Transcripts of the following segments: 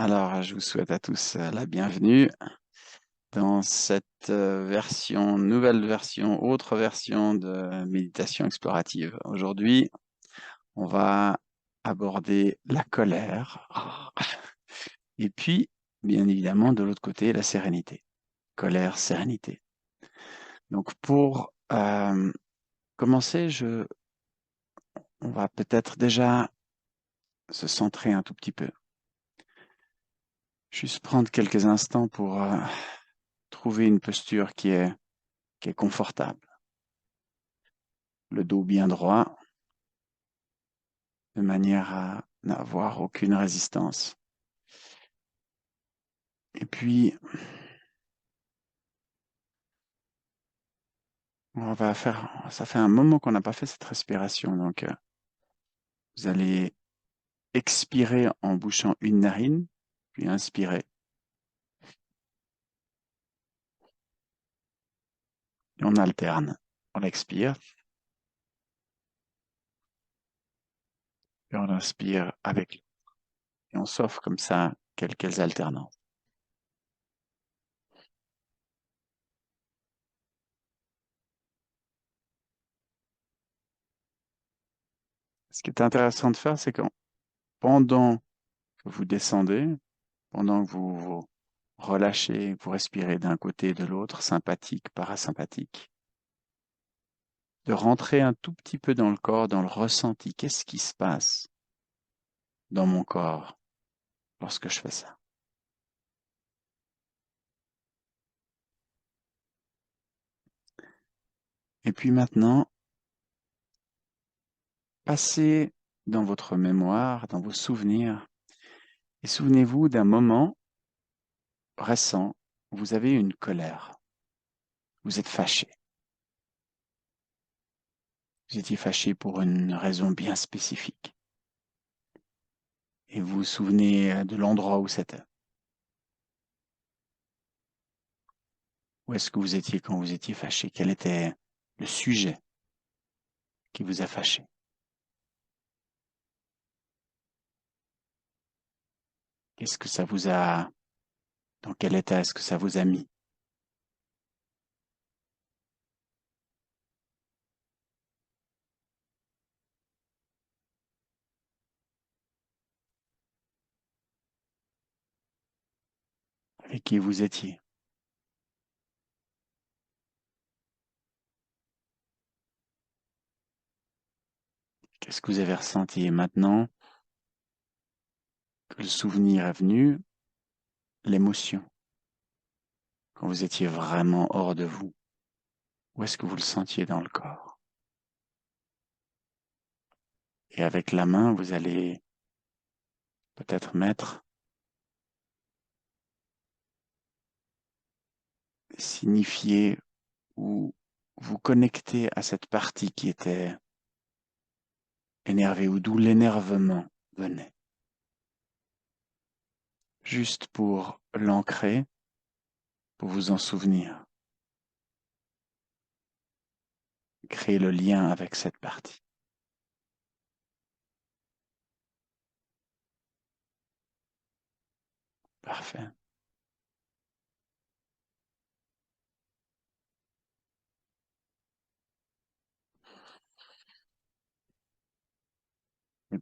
Alors, je vous souhaite à tous la bienvenue dans cette nouvelle version, autre version de méditation explorative. Aujourd'hui, on va aborder la colère et puis, bien évidemment, de l'autre côté, la sérénité. Colère, sérénité. Donc, pour commencer, on va peut-être déjà se centrer un tout petit peu. Juste prendre quelques instants pour trouver une posture qui est confortable. Le dos bien droit, de manière à n'avoir aucune résistance. Et puis, ça fait un moment qu'on n'a pas fait cette respiration, donc vous allez expirer en bouchant une narine, puis inspirer. Et on alterne. On expire, et on inspire avec. Et on s'offre comme ça quelques alternances. Ce qui est intéressant de faire, c'est que pendant que vous descendez, pendant que vous relâchez, vous respirez d'un côté et de l'autre, sympathique, parasympathique, de rentrer un tout petit peu dans le corps, dans le ressenti. Qu'est-ce qui se passe dans mon corps lorsque je fais ça? Et puis maintenant, passez dans votre mémoire, dans vos souvenirs, et souvenez-vous d'un moment récent où vous avez une colère. Vous êtes fâché. Vous étiez fâché pour une raison bien spécifique. Et vous vous souvenez de l'endroit où c'était. Où est-ce que vous étiez quand vous étiez fâché? Quel était le sujet qui vous a fâché? Qu'est-ce que ça vous a... Dans quel état est-ce que ça vous a mis? Avec qui vous étiez? Qu'est-ce que vous avez ressenti? Et maintenant que le souvenir est venu, l'émotion, quand vous étiez vraiment hors de vous, où est-ce que vous le sentiez dans le corps? Et avec la main, vous allez peut-être signifier ou vous connecter à cette partie qui était énervée ou d'où l'énervement venait. Juste pour l'ancrer, pour vous en souvenir. Créer le lien avec cette partie. Parfait. Et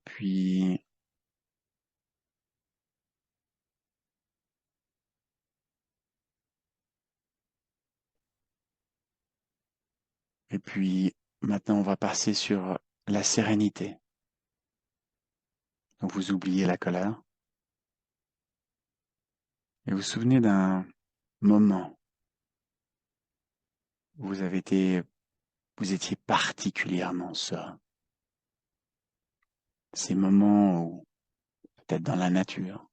puis, maintenant, on va passer sur la sérénité. Donc, vous oubliez la colère et vous vous souvenez d'un moment où vous étiez particulièrement serein. Ces moments où, peut-être dans la nature,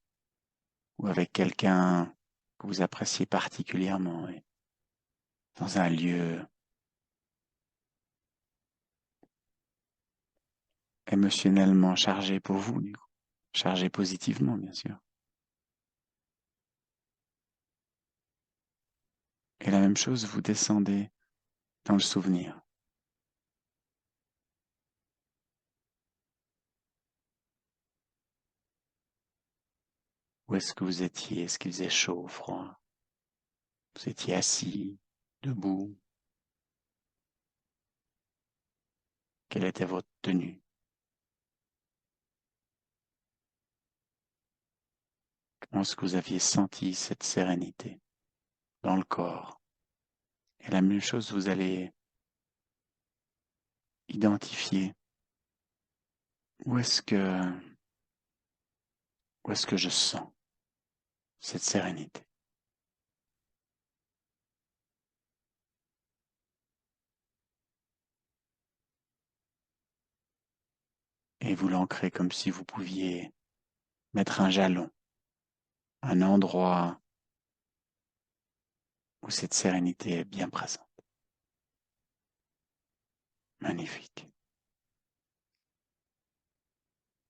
ou avec quelqu'un que vous appréciez particulièrement, et dans un lieu émotionnellement chargé pour vous, du coup. Chargé positivement, bien sûr. Et la même chose, vous descendez dans le souvenir. Où est-ce que vous étiez? Est-ce qu'il faisait chaud ou froid? Vous étiez assis, debout? Quelle était votre tenue? Comment est-ce que vous aviez senti cette sérénité dans le corps? Et la même chose, vous allez identifier où est-ce que, où est-ce que je sens cette sérénité? Et vous l'ancrez comme si vous pouviez mettre un jalon, un endroit où cette sérénité est bien présente. Magnifique.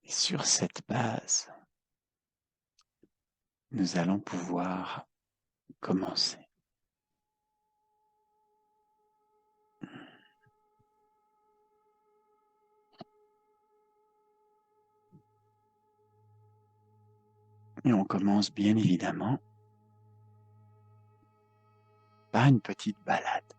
Et sur cette base, nous allons pouvoir commencer. Et on commence bien évidemment par une petite balade.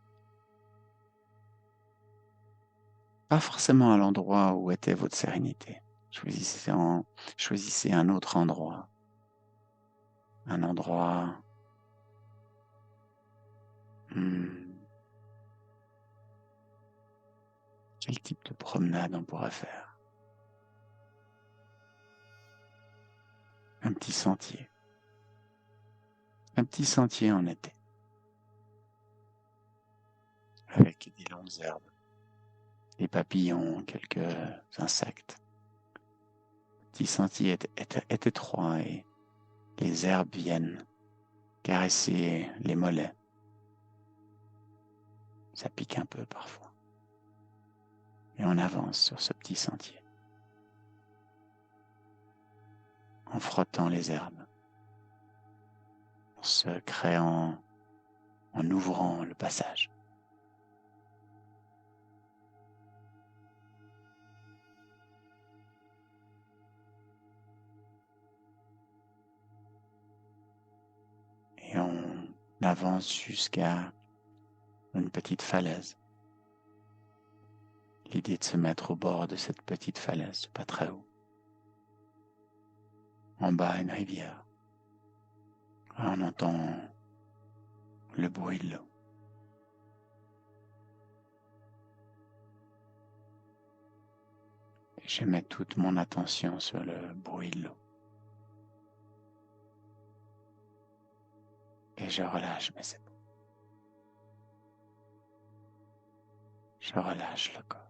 Pas forcément à l'endroit où était votre sérénité. Choisissez un autre endroit. Un endroit... Quel type de promenade on pourrait faire? Un petit sentier. Un petit sentier en été. Avec des longues herbes. Des papillons, quelques insectes. Le petit sentier est étroit et les herbes viennent caresser les mollets. Ça pique un peu parfois. Et on avance sur ce petit sentier. En frottant les herbes. En se créant, en ouvrant le passage. Et on avance jusqu'à une petite falaise. L'idée de se mettre au bord de cette petite falaise, pas très haut. En bas, une rivière. On entend le bruit de l'eau. Et je mets toute mon attention sur le bruit de l'eau. Et je relâche mes épaules. Je relâche le corps.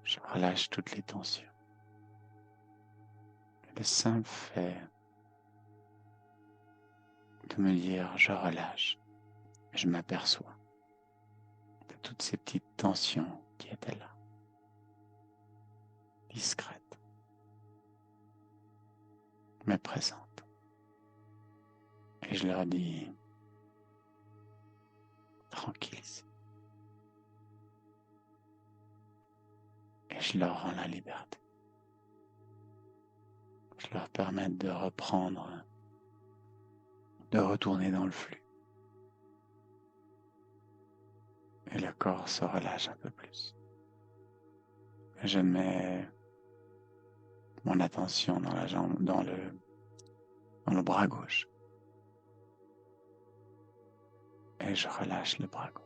Je relâche toutes les tensions. Le simple fait de me dire je relâche, je m'aperçois de toutes ces petites tensions qui étaient là, discrètes, mais présentes. Et je leur dis tranquille. Et je leur rends la liberté. Je leur permets de reprendre, de retourner dans le flux. Et le corps se relâche un peu plus. Je mets mon attention dans la jambe, dans le bras gauche. Et je relâche le bras gauche.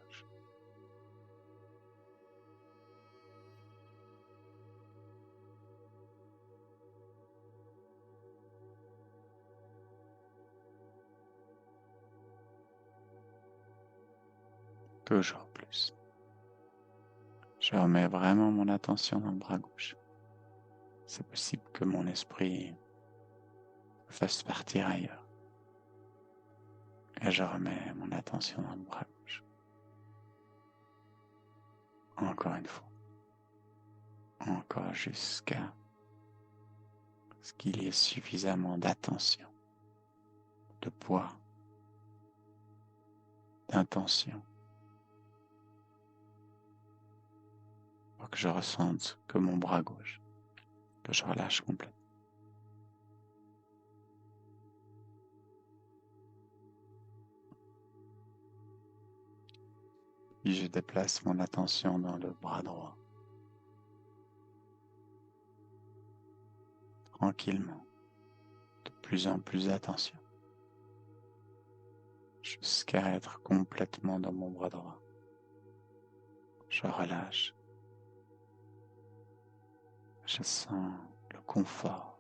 Toujours plus. Je remets vraiment mon attention dans le bras gauche. C'est possible que mon esprit me fasse partir ailleurs. Et je remets mon attention dans le bras gauche. Encore une fois. Encore jusqu'à ce qu'il y ait suffisamment d'attention, de poids, d'intention, pour que je ressente que mon bras gauche, que je relâche complètement. Puis je déplace mon attention dans le bras droit, tranquillement, de plus en plus attention, jusqu'à être complètement dans mon bras droit. Je relâche. Je sens le confort,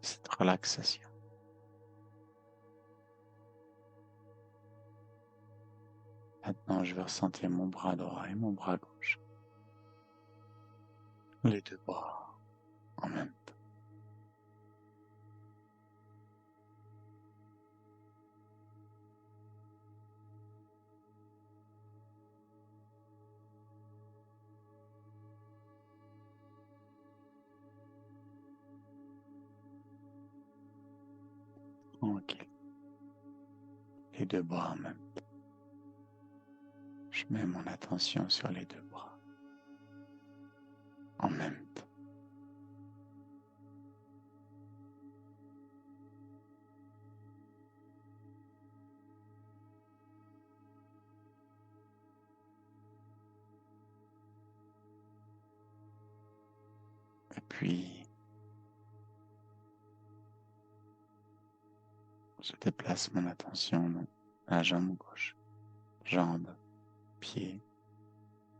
cette relaxation. Maintenant, je vais ressentir mon bras droit et mon bras gauche. Les deux bras en même temps. Tranquille. Les deux bras en même temps. Je mets mon attention sur les deux bras en même temps. Et puis, je déplace mon attention dans la jambe gauche. Jambe, pied,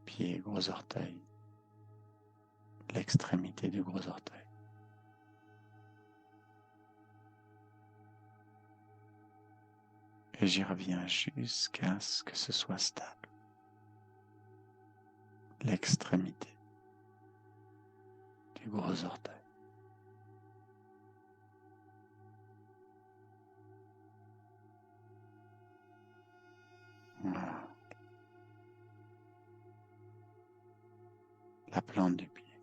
pied, gros orteil, l'extrémité du gros orteil. Et j'y reviens jusqu'à ce que ce soit stable. L'extrémité du gros orteil. Voilà. La plante du pied.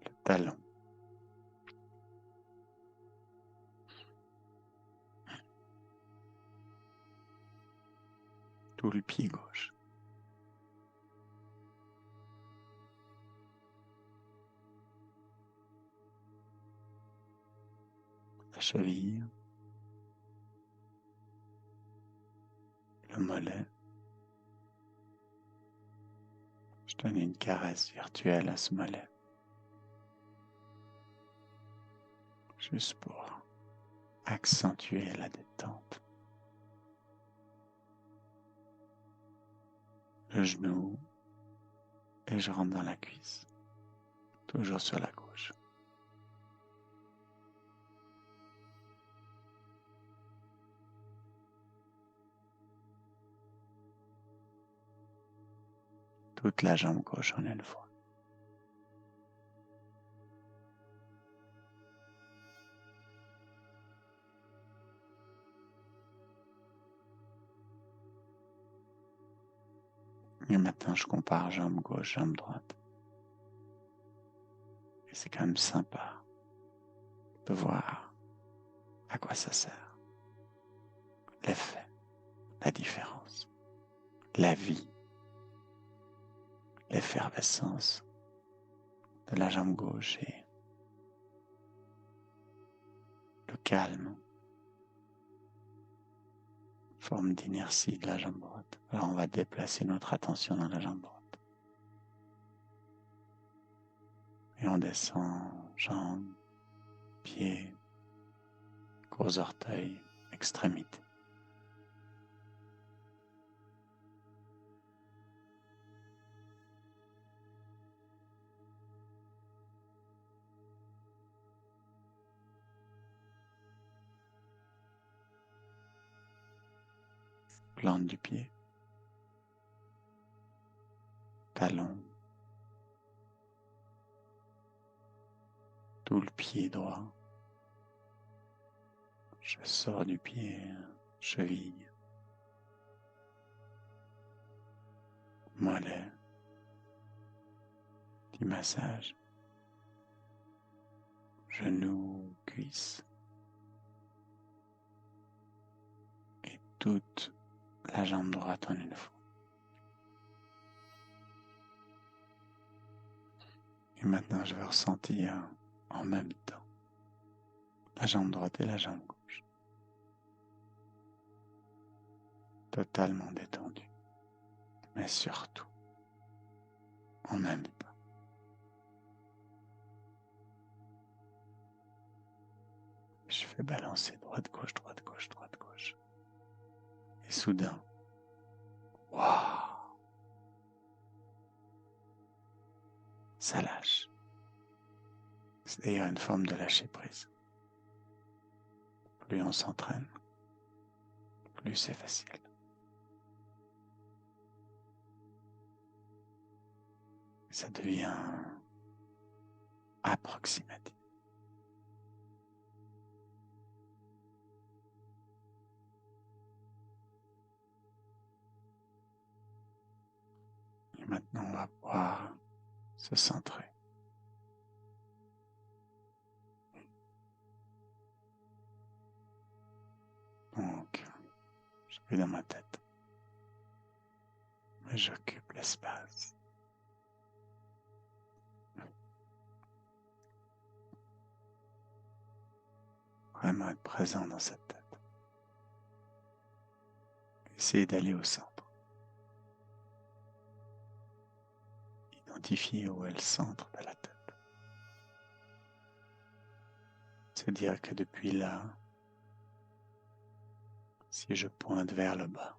Le talon. Tout le pied gauche. La cheville. Le mollet. Je donne une caresse virtuelle à ce mollet. Juste pour accentuer la détente. Le genou. Et je rentre dans la cuisse. Toujours sur la gauche. Toute la jambe gauche en une fois. Et maintenant, je compare jambe gauche, jambe droite. Et c'est quand même sympa de voir à quoi ça sert. L'effet, la différence, la vie, l'effervescence de la jambe gauche et le calme, forme d'inertie de la jambe droite. Alors on va déplacer notre attention dans la jambe droite. Et on descend jambe, pied, gros orteil, extrémité. Plante du pied, talon, tout le pied droit. Je sors du pied, cheville, mollet, petit massage, genou, cuisse, toute la jambe droite en une fois. Et maintenant, je vais ressentir en même temps la jambe droite et la jambe gauche. Totalement détendue. Mais surtout, en même temps. Je fais balancer droite-gauche, droite-gauche, droite-gauche. Et soudain, waouh, ça lâche. C'est d'ailleurs une forme de lâcher prise. Plus on s'entraîne, plus c'est facile. Ça devient approximatif. Et maintenant, on va pouvoir se centrer. Donc, je vais dans ma tête. Mais j'occupe l'espace. Vraiment être présent dans cette tête. Essayer d'aller au centre. Identifier où est le centre de la tête. Se dire que depuis là, si je pointe vers le bas,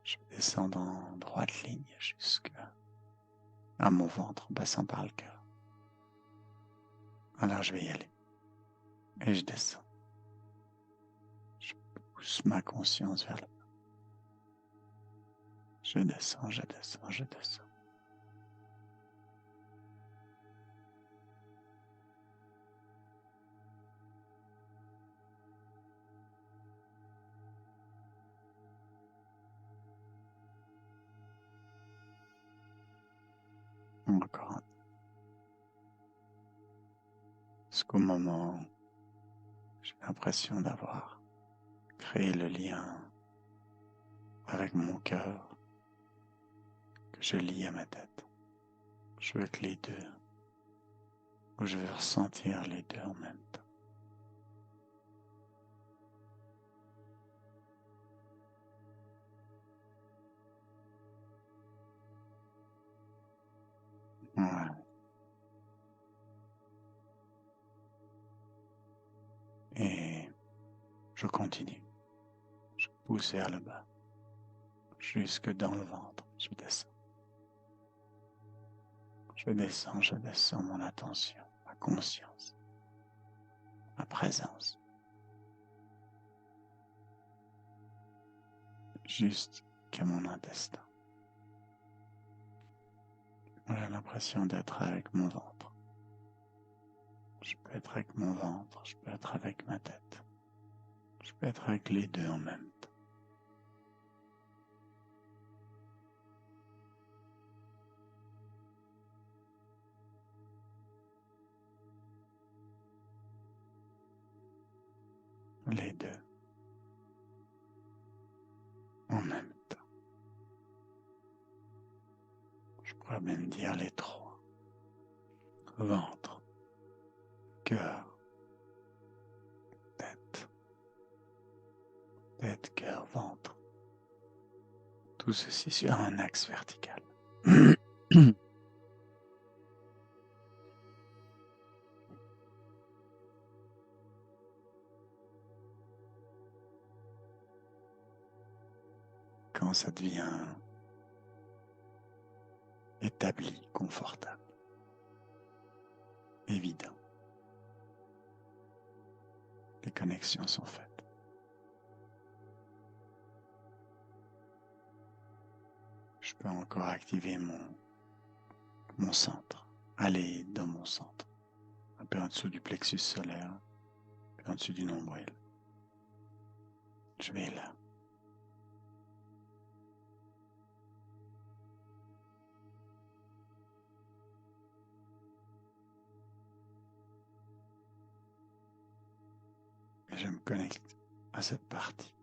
je descends en droite ligne jusqu'à mon ventre en passant par le cœur. Alors je vais y aller. Et je descends. Je pousse ma conscience vers le bas. Je descends, je descends, je descends. Encore un. Jusqu'au moment où j'ai l'impression d'avoir créé le lien avec mon cœur que je lie à ma tête. Je veux que les deux, ou je veux ressentir les deux en même temps. Voilà. Et je continue. Je pousse vers le bas, jusque dans le ventre. Je descends. Je descends mon attention, ma conscience, ma présence. Jusqu'à mon intestin. J'ai l'impression d'être avec mon ventre. Je peux être avec mon ventre, je peux être avec ma tête. Je peux être avec les deux en même temps. Les deux en même temps. Je pourrais même dire les trois. Ventre, cœur, tête. Tête, cœur, ventre. Tout ceci sur un axe vertical. Quand ça devient établi, confortable, évident, les connexions sont faites. Je peux encore activer mon centre, aller dans mon centre, un peu en dessous du plexus solaire, un peu en dessous du nombril. Je vais là. Et je me connecte à cette partie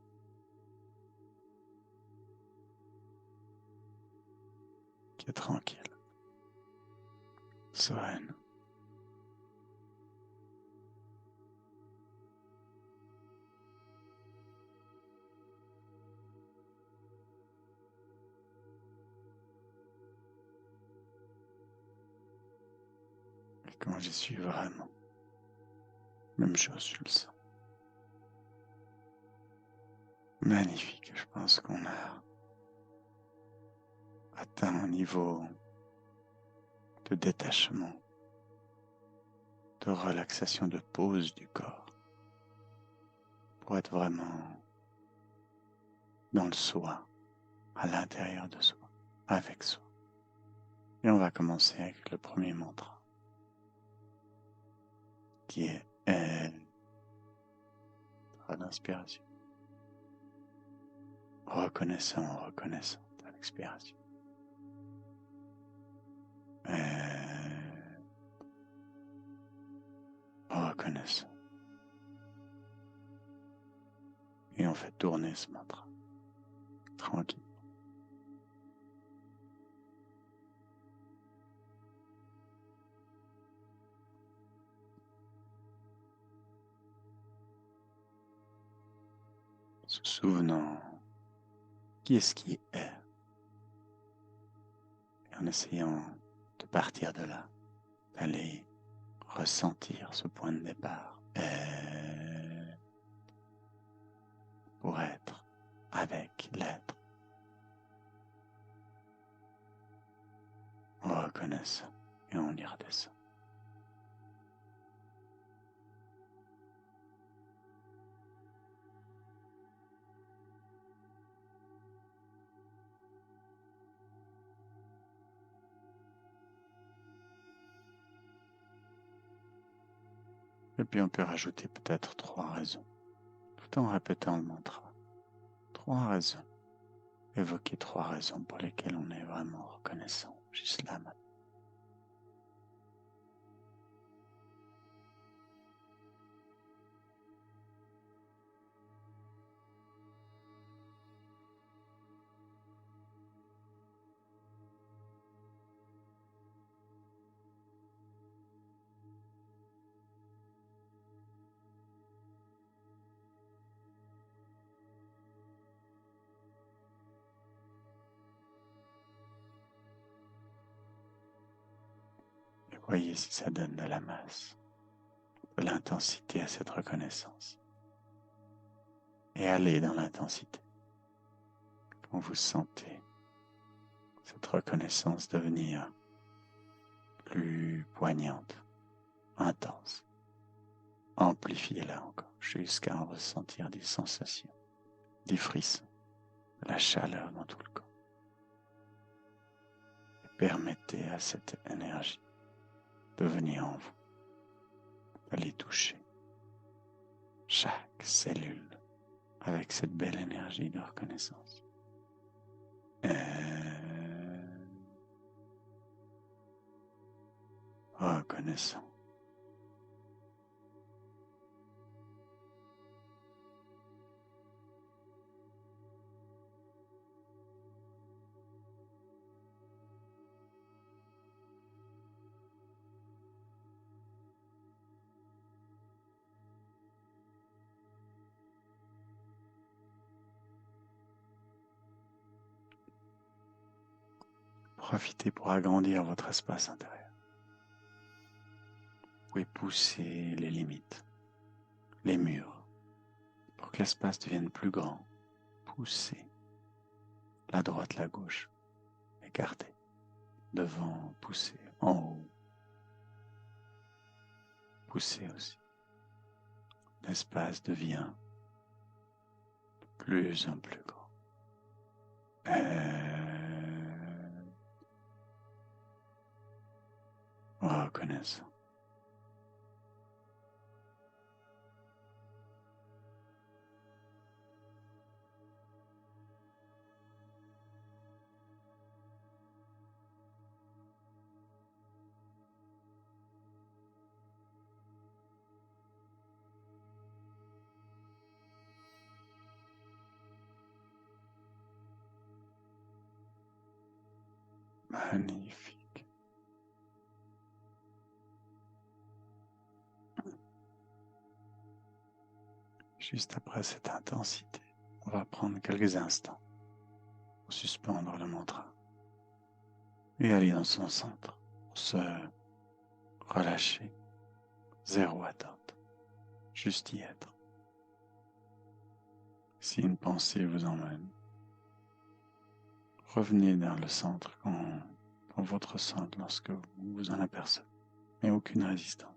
qui est tranquille, sereine. Et quand j'y suis vraiment, même chose, je le sens. Magnifique, je pense qu'on a atteint un niveau de détachement, de relaxation, de pause du corps, pour être vraiment dans le soi, à l'intérieur de soi, avec soi. Et on va commencer avec le premier mantra, qui est à l'inspiration. Reconnaissant, reconnaissant à l'expiration. Reconnaissant. Et on fait tourner ce mantra. Tranquille. Se souvenant qui est-ce qui est. Et en essayant de partir de là, d'aller ressentir ce point de départ. Pour être avec l'être. Reconnaissant. Et on y redescend. Et puis on peut rajouter peut-être 3 raisons, tout en répétant le mantra. 3 raisons. Évoquer 3 raisons pour lesquelles on est vraiment reconnaissant, juste là maintenant. Et voyez si ça donne de la masse, de l'intensité à cette reconnaissance. Et allez dans l'intensité. Quand vous sentez cette reconnaissance devenir plus poignante, intense, amplifiez-la encore jusqu'à en ressentir des sensations, des frissons, de la chaleur dans tout le corps. Et permettez à cette énergie de venir en vous, d'aller toucher chaque cellule avec cette belle énergie de reconnaissance. Reconnaissant. Profitez pour agrandir votre espace intérieur. Vous pouvez pousser les limites, les murs, pour que l'espace devienne plus grand. Poussez la droite, la gauche, écartez, devant, poussez, en haut, poussez aussi. L'espace devient de plus en plus grand. Reconnaissant. Magnifique. Juste après cette intensité, on va prendre quelques instants pour suspendre le mantra et aller dans son centre pour se relâcher. Zéro attente, juste y être. Si une pensée vous emmène, revenez dans le centre dans votre centre lorsque vous vous en apercevez, mais aucune résistance.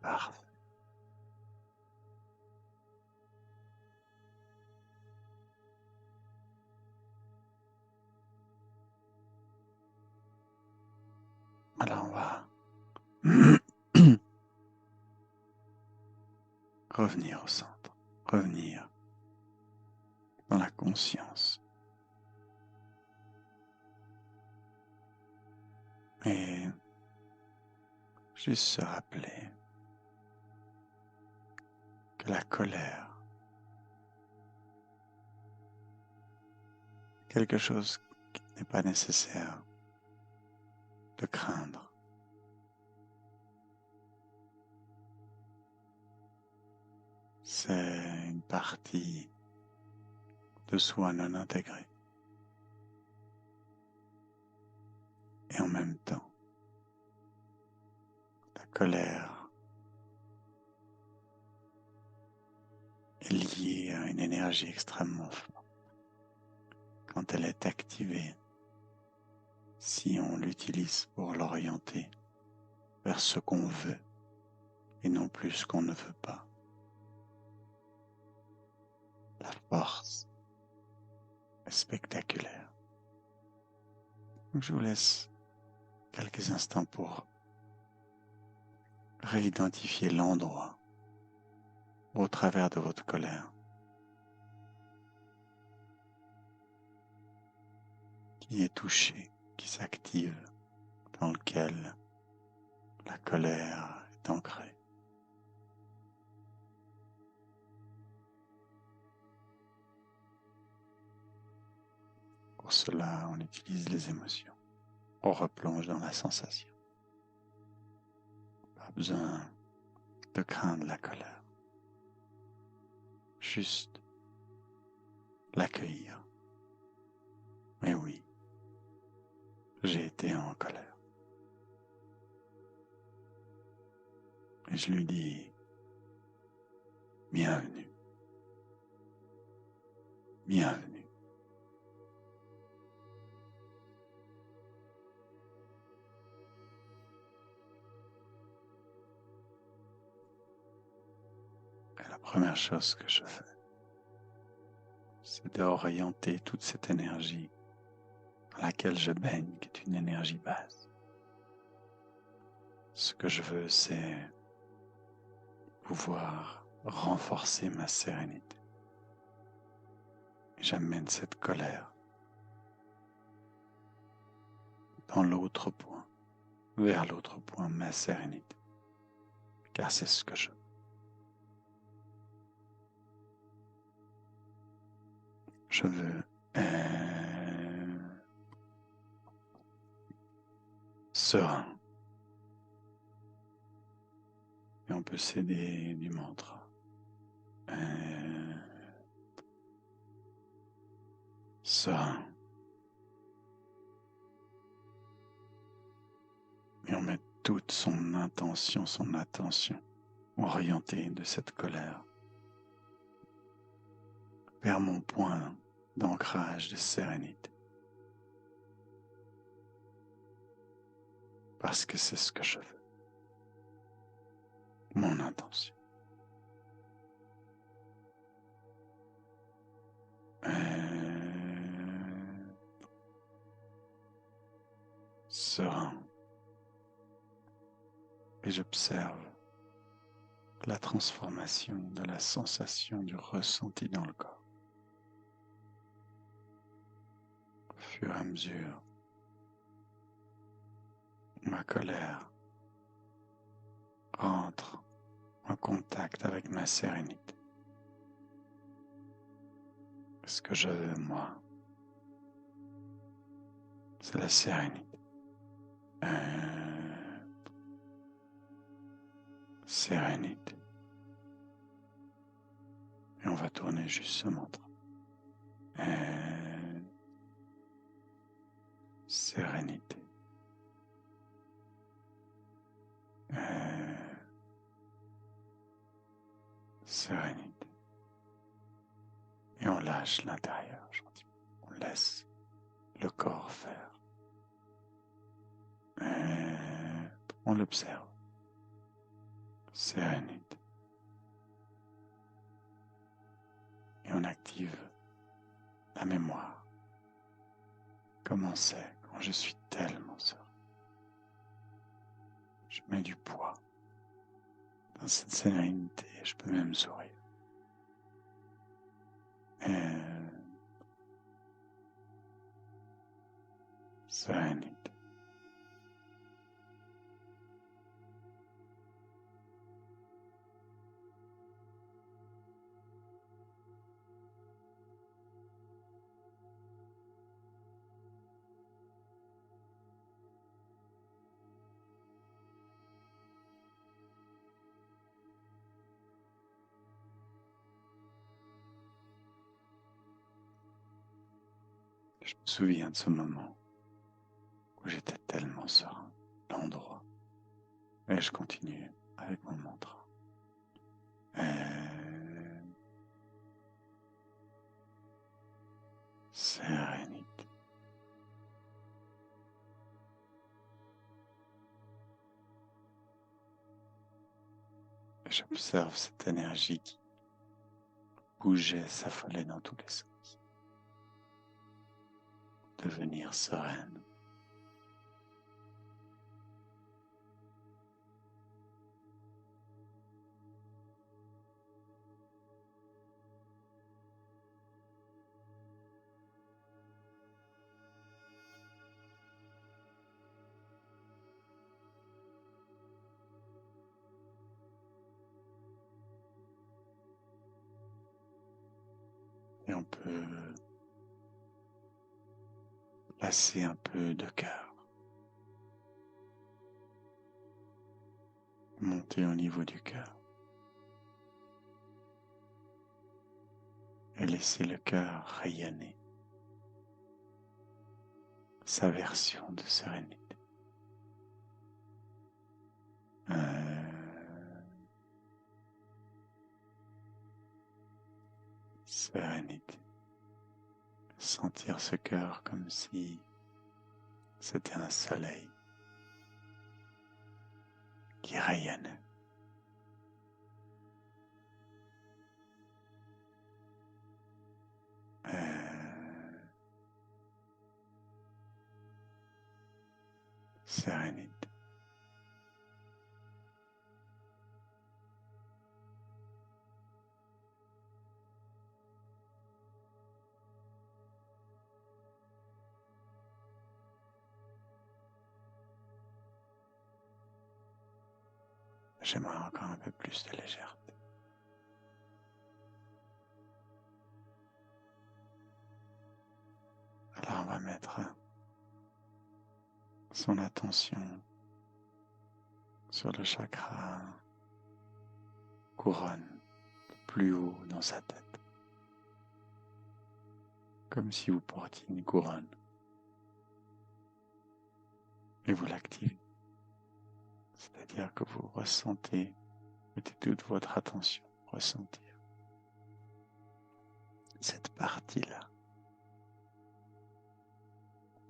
Parfait. Alors on va revenir au centre, revenir dans la conscience. Et juste se rappeler que la colère, quelque chose qui n'est pas nécessaire de craindre. C'est une partie de soi non intégrée. Et en même temps, la colère est liée à une énergie extrêmement forte. Quand elle est activée, si on l'utilise pour l'orienter vers ce qu'on veut et non plus ce qu'on ne veut pas, la force est spectaculaire. Donc je vous laisse quelques instants pour réidentifier l'endroit au travers de votre colère qui est touché, qui s'active, dans lequel la colère est ancrée. Pour cela, on utilise les émotions. On replonge dans la sensation. Pas besoin de craindre la colère. Juste l'accueillir. Mais oui, j'ai été en colère. Et je lui dis, bienvenue, bienvenue. Et la première chose que je fais, c'est d'orienter toute cette énergie dans laquelle je baigne, qui est une énergie basse. Ce que je veux, c'est pouvoir renforcer ma sérénité. Et j'amène cette colère dans l'autre point, vers l'autre point, ma sérénité. Car c'est ce que je veux. Je veux serein. Et on peut s'aider du mantra. Serein. Et on met toute son intention, son attention orientée de cette colère vers mon point d'ancrage de sérénité. Parce que c'est ce que je veux. Mon intention. Serein. Et j'observe la transformation de la sensation du ressenti dans le corps. Au fur et à mesure, ma colère entre en contact avec ma sérénité. Ce que je veux, moi, c'est la sérénité. Sérénité. Et on va tourner juste ce mantra. Sérénité. Sérénité. Et on lâche l'intérieur gentiment. On laisse le corps faire. On l'observe. Sérénité. Et on active la mémoire. Comment c'est quand je suis tellement serein? Je mets du poids dans cette sérénité. Je peux même sourire. Sérénité. Je me souviens de ce moment où j'étais tellement serein, l'endroit. Et je continue avec mon mantra. Sérénité. Et j'observe cette énergie qui bougeait, s'affolait dans tous les sens. Devenir sereine. Et on peut placer un peu de cœur. Monter au niveau du cœur. Et laisser le cœur rayonner sa version de sérénité. Sérénité. Sentir ce cœur comme si c'était un soleil qui rayonnait. Sérénité. J'aimerais encore un peu plus de légèreté. Alors on va mettre son attention sur le chakra couronne, plus haut dans sa tête. Comme si vous portiez une couronne. Et vous l'activez. C'est-à-dire que vous ressentez, mettez toute votre attention, ressentir cette partie-là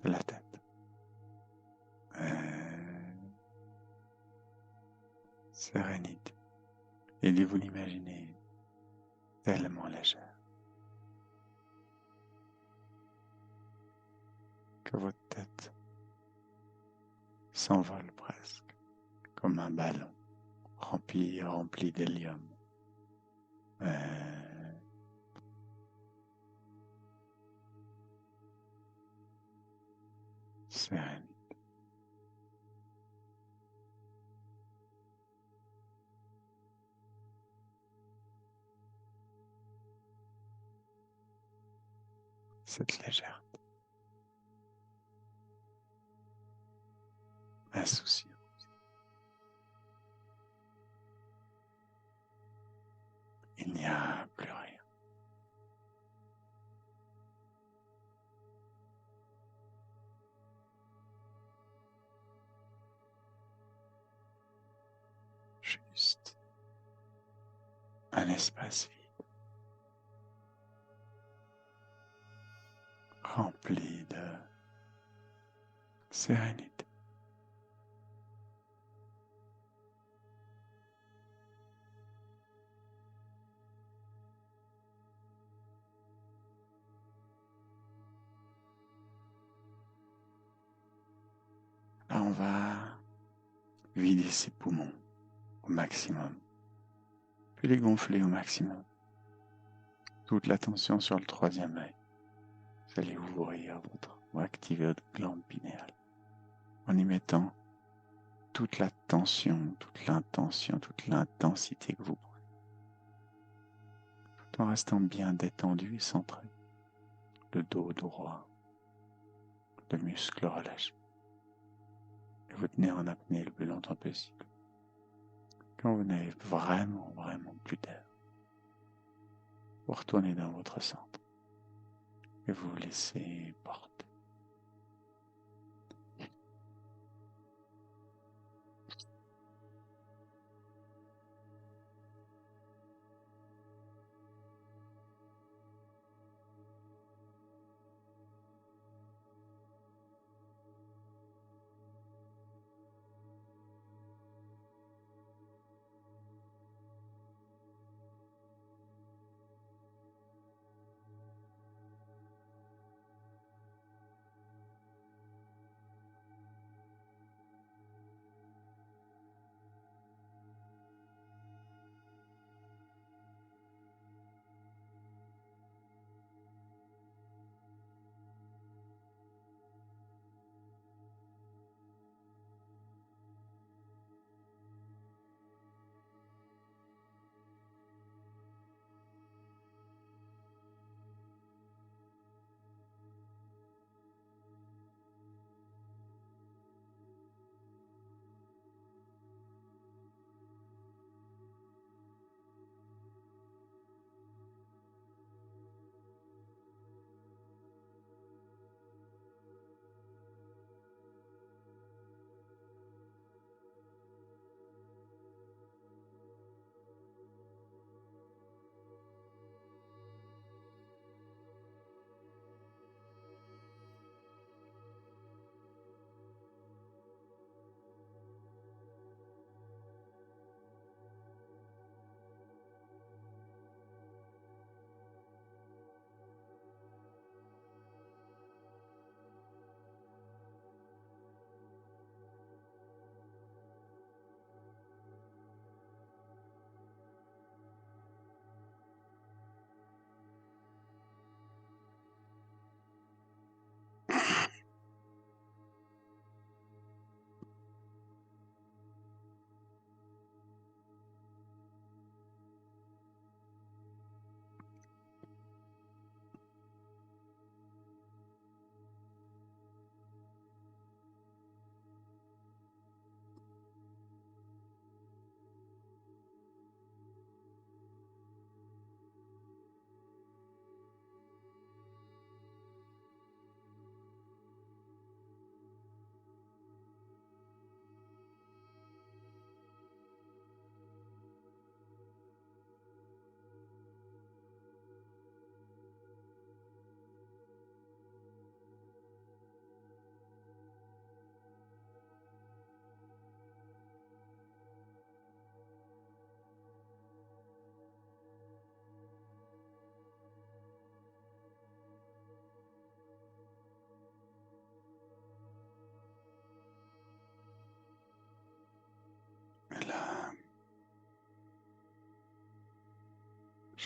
de la tête. Sérénité. Et vous l'imaginez tellement légère que votre tête s'envole presque comme un ballon rempli d'hélium. Sérénité. Cette légèreté, insouciance. Il n'y a plus rien. Juste un espace vide, rempli de sérénité. Là, on va vider ses poumons au maximum, puis les gonfler au maximum. Toute l'attention sur le troisième œil. Vous allez ouvrir ou activer votre glande pinéale en y mettant toute la tension, toute l'intention, toute l'intensité que vous prenez, tout en restant bien détendu et centré. Le dos droit, le muscle relâché. Et vous tenez en apnée le plus longtemps possible. Quand vous n'avez vraiment plus d'air, vous retournez dans votre centre et vous vous laissez porter.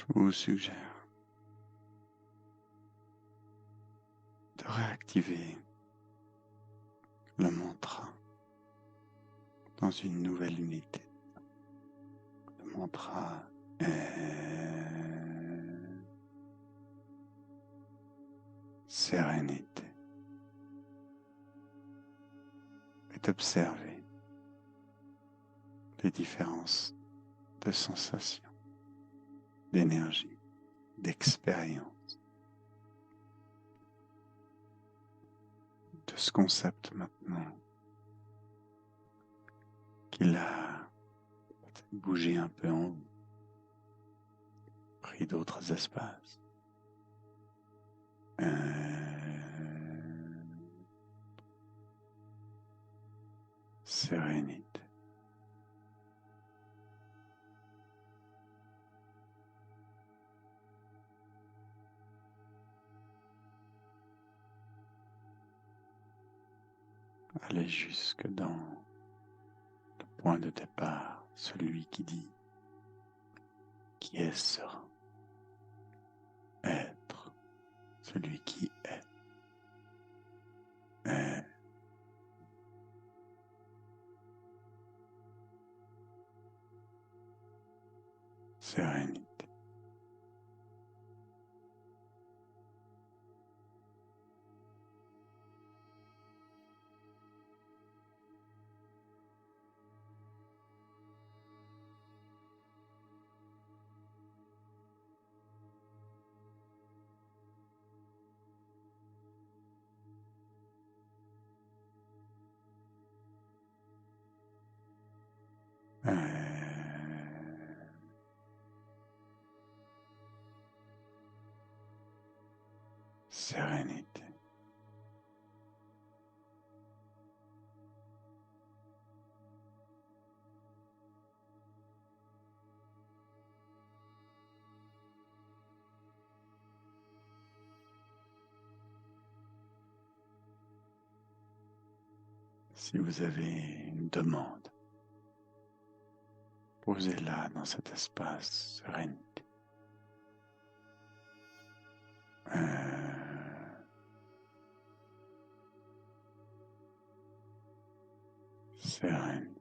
Je vous suggère de réactiver le mantra dans une nouvelle unité. Le mantra est sérénité. Et d'observer les différences de sensations, d'énergie, d'expérience, de ce concept maintenant qu'il a peut-être bougé un peu en vous, pris d'autres espaces. Sérénité. Allez jusque dans le point de départ, celui qui dit qui est serein. Être, celui qui est sérénité. Sérénité. Si vous avez une demande, posez-la dans cet espace sérénité. Sereine.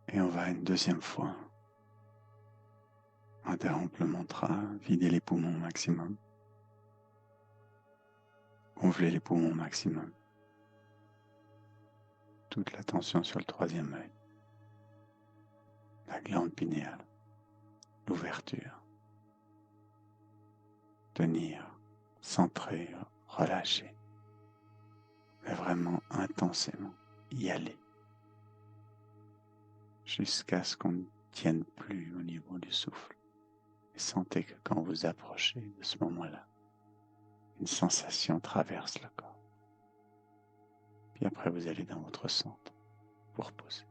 Et on va une deuxième fois interrompre le mantra, vider les poumons au maximum, gonfler les poumons au maximum, toute la tension sur le troisième œil, la glande pinéale, l'ouverture, tenir, centrer, relâcher, mais vraiment intensément y aller, jusqu'à ce qu'on ne tienne plus au niveau du souffle. Et sentez que quand vous approchez de ce moment-là, une sensation traverse le corps. Puis après, vous allez dans votre centre pour poser.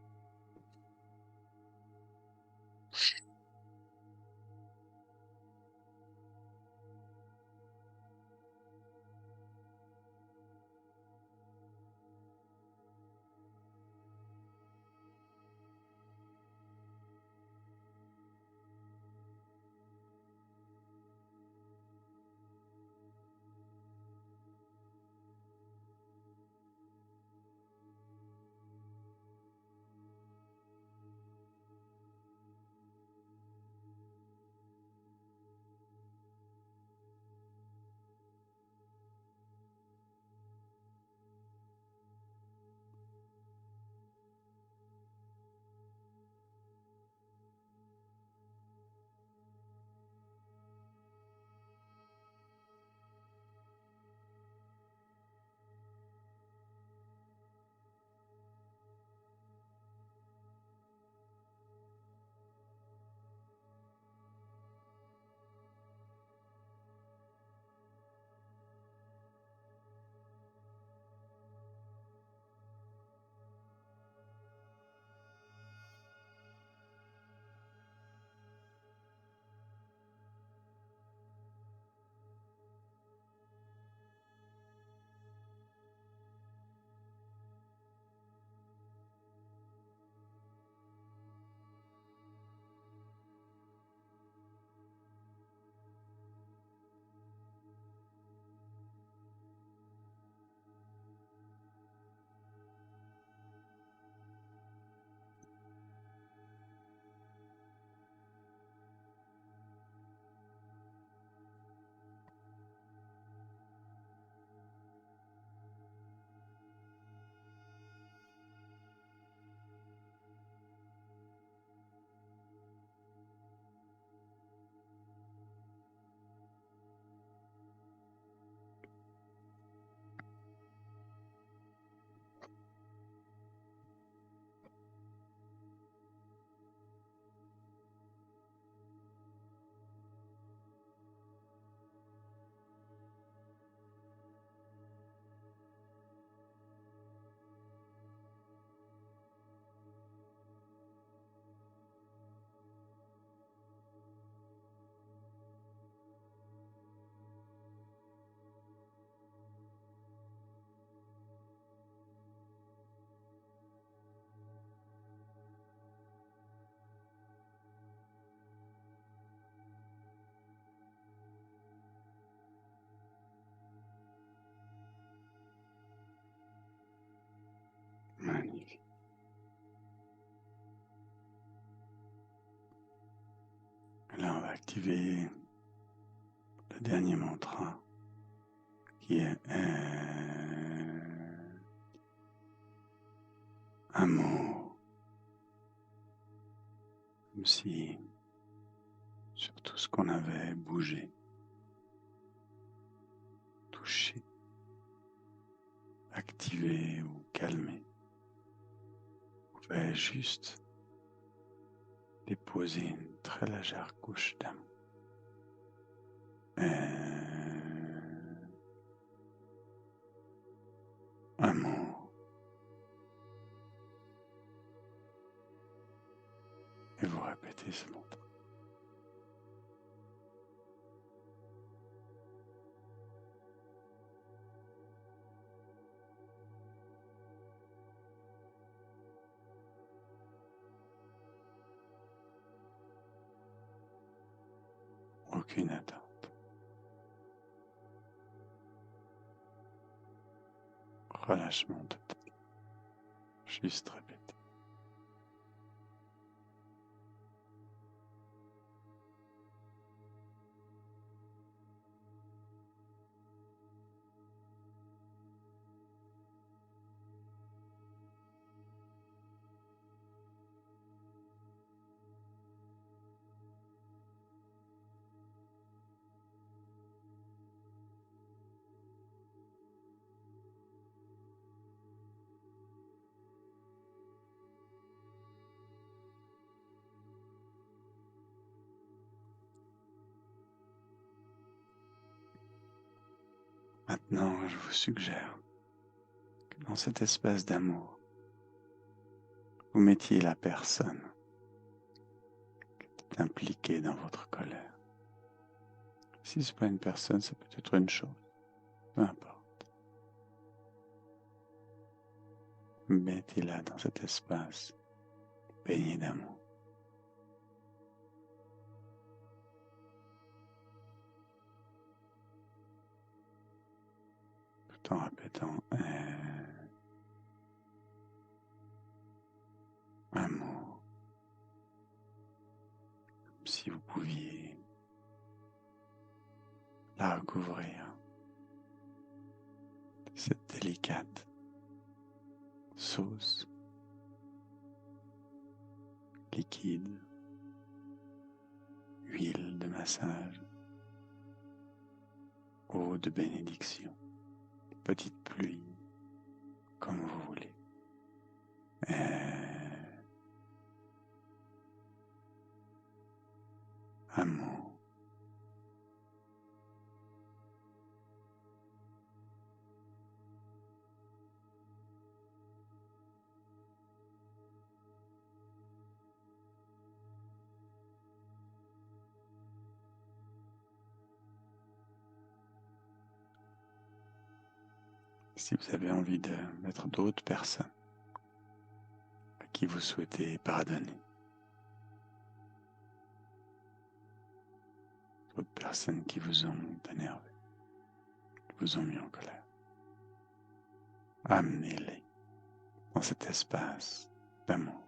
activer le dernier mantra qui est un mot, comme si sur tout ce qu'on avait bougé, touché, activé ou calmé, on pouvait juste déposer une très légère couche d'amour. Amour. Et vous répétez ce mantra. Aucune attente. Relâchement total. Juste répéter. Maintenant, je vous suggère que dans cet espace d'amour, vous mettiez la personne qui est impliquée dans votre colère. Si ce n'est pas une personne, ça peut être une chose. Peu importe. Mettez-la dans cet espace baigné d'amour. Tout en répétant amour. Comme si vous pouviez la recouvrir de cette délicate sauce liquide, huile de massage, eau de bénédiction, petite pluie, comme vous voulez. Amour. Si vous avez envie de mettre d'autres personnes à qui vous souhaitez pardonner, d'autres personnes qui vous ont énervé, qui vous ont mis en colère, amenez-les dans cet espace d'amour.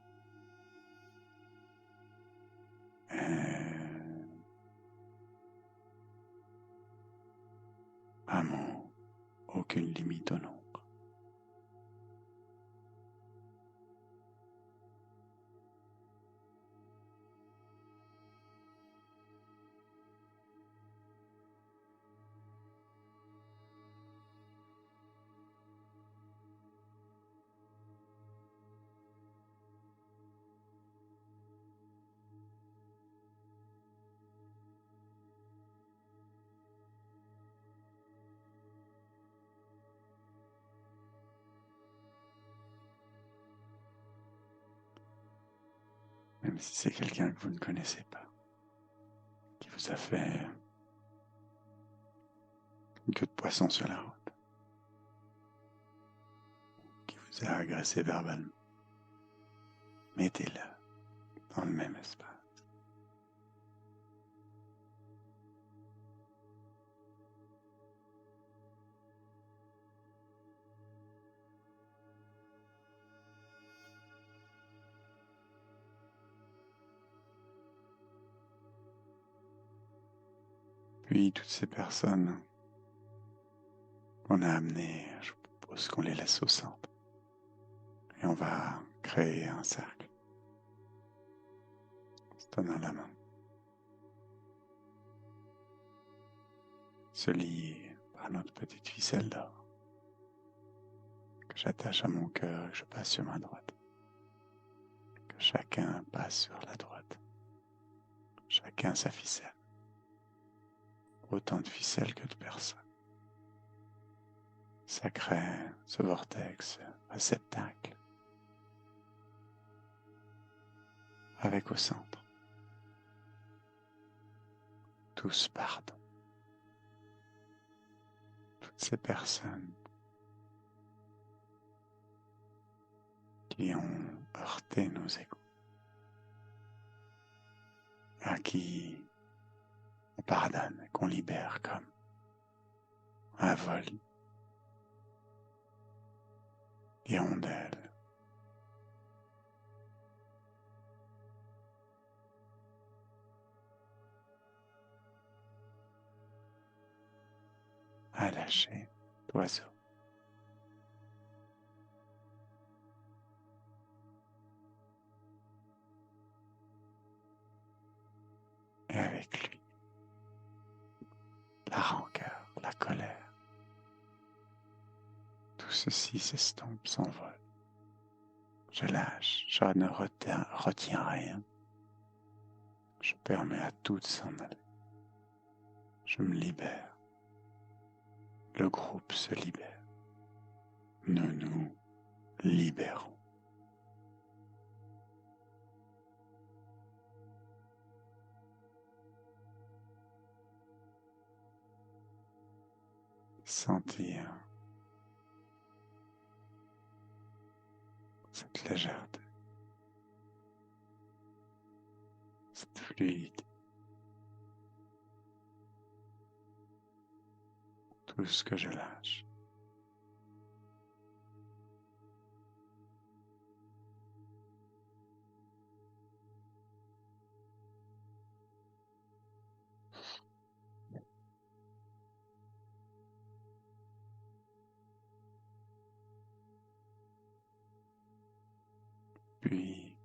Amour, aucune limite au nombre. Même si c'est quelqu'un que vous ne connaissez pas, qui vous a fait une queue de poisson sur la route, qui vous a agressé verbalement, mettez-le dans le même espace. Puis toutes ces personnes qu'on a amenées, je vous propose qu'on les laisse au centre. Et on va créer un cercle. En se donnant la main. Se lier par notre petite ficelle d'or que j'attache à mon cœur et que je passe sur ma droite. Que chacun passe sur la droite. Chacun sa ficelle. Autant de ficelles que de personnes. Ça crée ce vortex, réceptacle. Avec au centre. Tous pardon. Toutes ces personnes qui ont heurté nos égos. À qui on pardonne et qu'on libère comme un vol hirondelle. À lâcher d'oiseau. Et avec lui, la rancœur, la colère, tout ceci s'estompe, s'envole. Je lâche, je ne retiens rien. Je permets à tout de s'en aller. Je me libère. Le groupe se libère. Nous nous libérons. Sentir cette légèreté, cette fluidité. Tout ce que je lâche. Puis,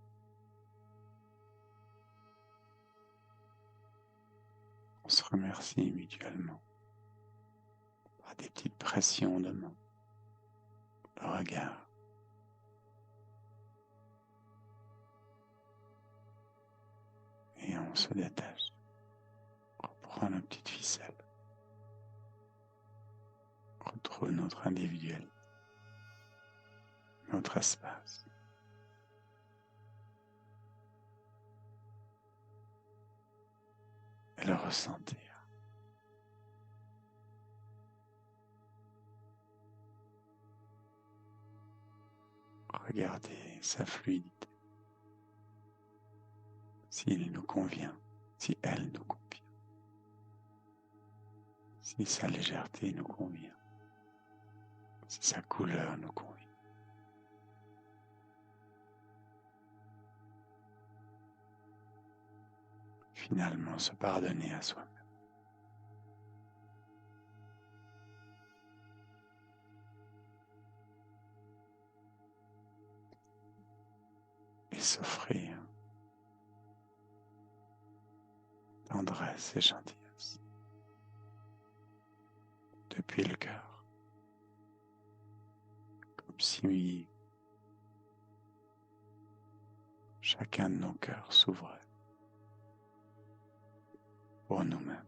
on se remercie mutuellement par des petites pressions de main, le regard. Et on se détache. On reprend nos petites ficelles. On retrouve notre individualité, notre espace. Et le ressentir. Regardez sa fluidité. S'il nous convient, si elle nous convient. Si sa légèreté nous convient. Si sa couleur nous convient. Finalement, se pardonner à soi-même. Et s'offrir tendresse et gentillesse depuis le cœur, comme si chacun de nos cœurs s'ouvrait pour nous-mêmes.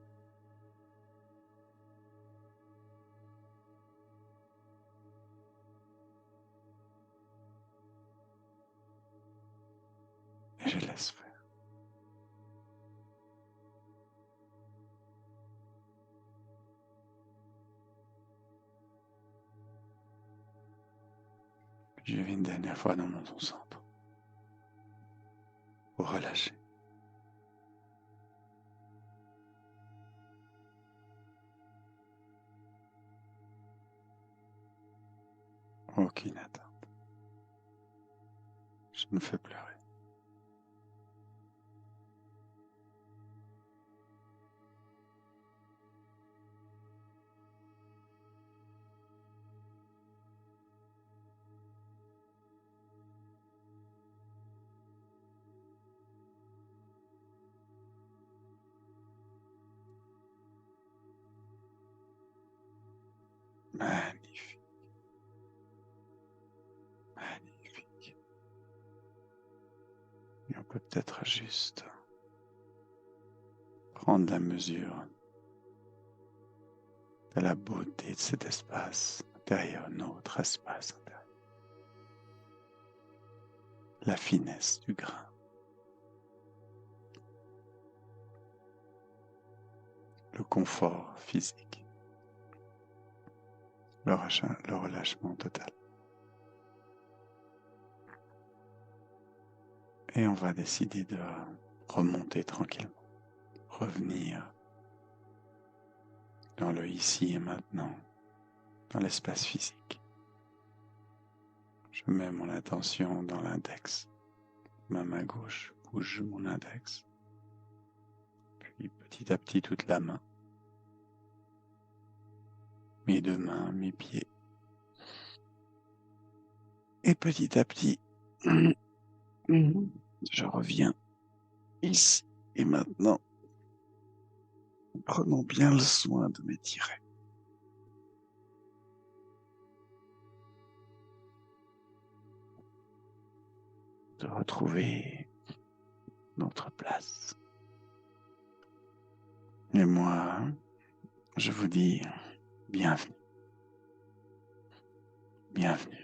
Et je laisse faire. Puis je vais une dernière fois dans mon centre pour relâcher. Aucune attente. Je me fais pleurer. peut peut-être juste prendre la mesure de la beauté de cet espace intérieur, notre espace intérieur, la finesse du grain, le confort physique, le relâchement total. Et on va décider de remonter tranquillement, revenir dans le ici et maintenant, dans l'espace physique. Je mets mon attention dans l'index. Ma main gauche bouge mon index. Puis petit à petit toute la main. Mes deux mains, mes pieds. Et petit à petit, je reviens ici et maintenant. Prenons bien le soin de m'étirer. De retrouver notre place. Et moi, je vous dis bienvenue. Bienvenue.